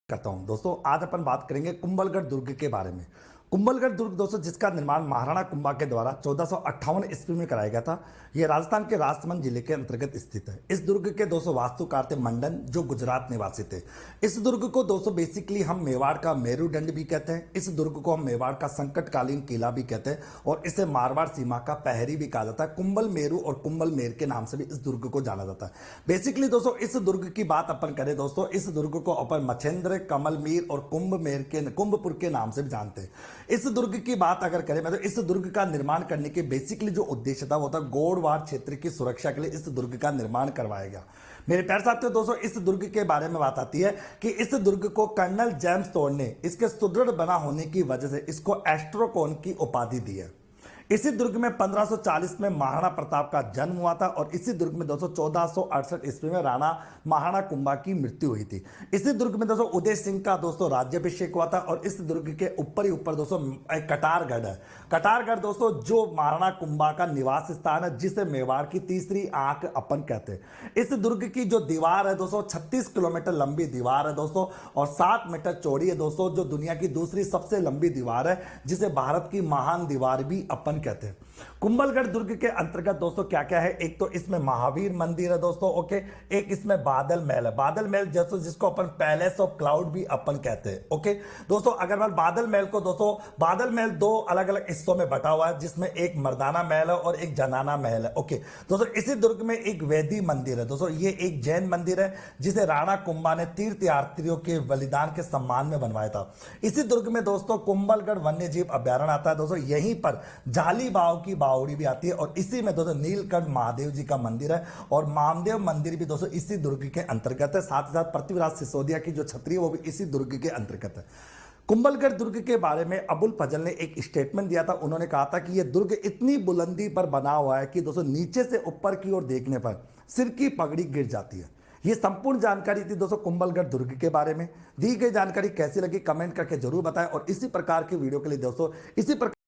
करता हूं दोस्तों। आज अपन बात करेंगे कुंभलगढ़ दुर्ग के बारे में। कुंभलगढ़ दुर्ग दोस्तों, जिसका निर्माण महाराणा कुंभा के द्वारा 1458 ईस्वी में कराया गया था। यह राजस्थान के राजसमंद जिले के अंतर्गत स्थित है। इस दुर्ग के 200 वास्तुकार थे मंडन, जो गुजरात निवासी थे। इस दुर्ग को दोस्तों बेसिकली हम मेवाड़ का मेरुदंड भी कहते हैं। इस दुर्ग को हम मेवाड़ का संकटकालीन किला भी कहते हैं और इसे मारवाड़ सीमा का पहरी भी कहा जाता है। कुंभल मेरु और कुंभल मेर के नाम से भी इस दुर्ग को जाना जाता है। बेसिकली दोस्तों इस दुर्ग की बात अपन करें दोस्तों, इस दुर्ग को अपन मछेंद्र, कमलमीर और कुंभपुर के नाम से भी जानते हैं। इस दुर्ग की बात अगर करें तो इस दुर्ग का निर्माण करने के बेसिकली जो उद्देश्य था वो था गोड़वाड़ क्षेत्र की सुरक्षा के लिए इस दुर्ग का निर्माण करवाया गया। मेरे प्यारे साथियों दोस्तों, इस दुर्ग के बारे में बात आती है कि इस दुर्ग को कर्नल जेम्स टोड ने इसके सुदृढ़ बना होने की वजह से इसको एस्ट्रोकोन की उपाधि दी है। इसी दुर्ग में 1540 में महाराणा प्रताप का जन्म हुआ था और इसी दुर्ग में दोस्तों 1468 ईस्वी में राणा महाराणा कुंभा की मृत्यु हुई थी। इसी दुर्ग में दोस्तों उदय सिंह का दोस्तों राज्याभिषेक हुआ था और इस दुर्ग के ऊपर ही ऊपर दोस्तों एक कटारगढ़ है। कटारगढ़ दोस्तों जो महाराणा कुंभा का निवास स्थान है, जिसे मेवाड़ की तीसरी आंख अपन कहते हैं। इस दुर्ग की जो दीवार है दोस्तों 36 किलोमीटर लंबी दीवार है दोस्तों और 7 मीटर चौड़ी है दोस्तों, जो दुनिया की दूसरी सबसे लंबी दीवार है, जिसे भारत की महान दीवार भी अपन कहते हैं। कुंभलगढ़ दुर्ग के अंतर्गत दोस्तों क्या क्या है, एक तो इसमें महावीर मंदिर है दोस्तों, ओके। एक इसमें बादल महल है। बादल महल जैसे जिसको अपन पैलेस ऑफ क्लाउड भी अपन कहते हैं, ओके दोस्तों। अगर मैं बादल महल को दोस्तों, बादल महल दो अलग अलग हिस्सों में बटा हुआ है, जिसमें एक मर्दाना महल है और एक जनाना महल है, ओके दोस्तों। इसी दुर्ग में एक वेदी मंदिर है दोस्तों, ये एक जैन मंदिर है जिसे राणा कुंभा ने तीर्थयात्रियों के बलिदान के सम्मान में बनवाया था। इसी दुर्ग में दोस्तों कुंभलगढ़ वन्य जीव अभ्यारण्य आता है दोस्तों। यहीं पर जाली बाव की बावड़ी भी आती है और इसी में दोस्तों नीलकंठ महादेव जी का मंदिर है और मामदेव मंदिर भी दोस्तों इसी दुर्ग के अंतर्गत है। साथ ही साथ पृथ्वीराज सिसोदिया की जो छतरी है वो भी इसी दुर्ग के अंतर्गत है। कुंभलगढ़ दुर्ग के बारे में अबुल फजल ने एक स्टेटमेंट दिया था। उन्होंने कहा था कि यह दुर्ग इतनी बुलंदी पर बना हुआ है कि दोस्तों नीचे से ऊपर की ओर देखने पर सिर की पगड़ी गिर जाती है। ये संपूर्ण जानकारी थी दोस्तों कुंभलगढ़ दुर्ग के बारे में। दी गई जानकारी कैसी लगी कमेंट करके जरूर बताएं और इसी प्रकार की वीडियो के लिए दोस्तों इसी प्रकार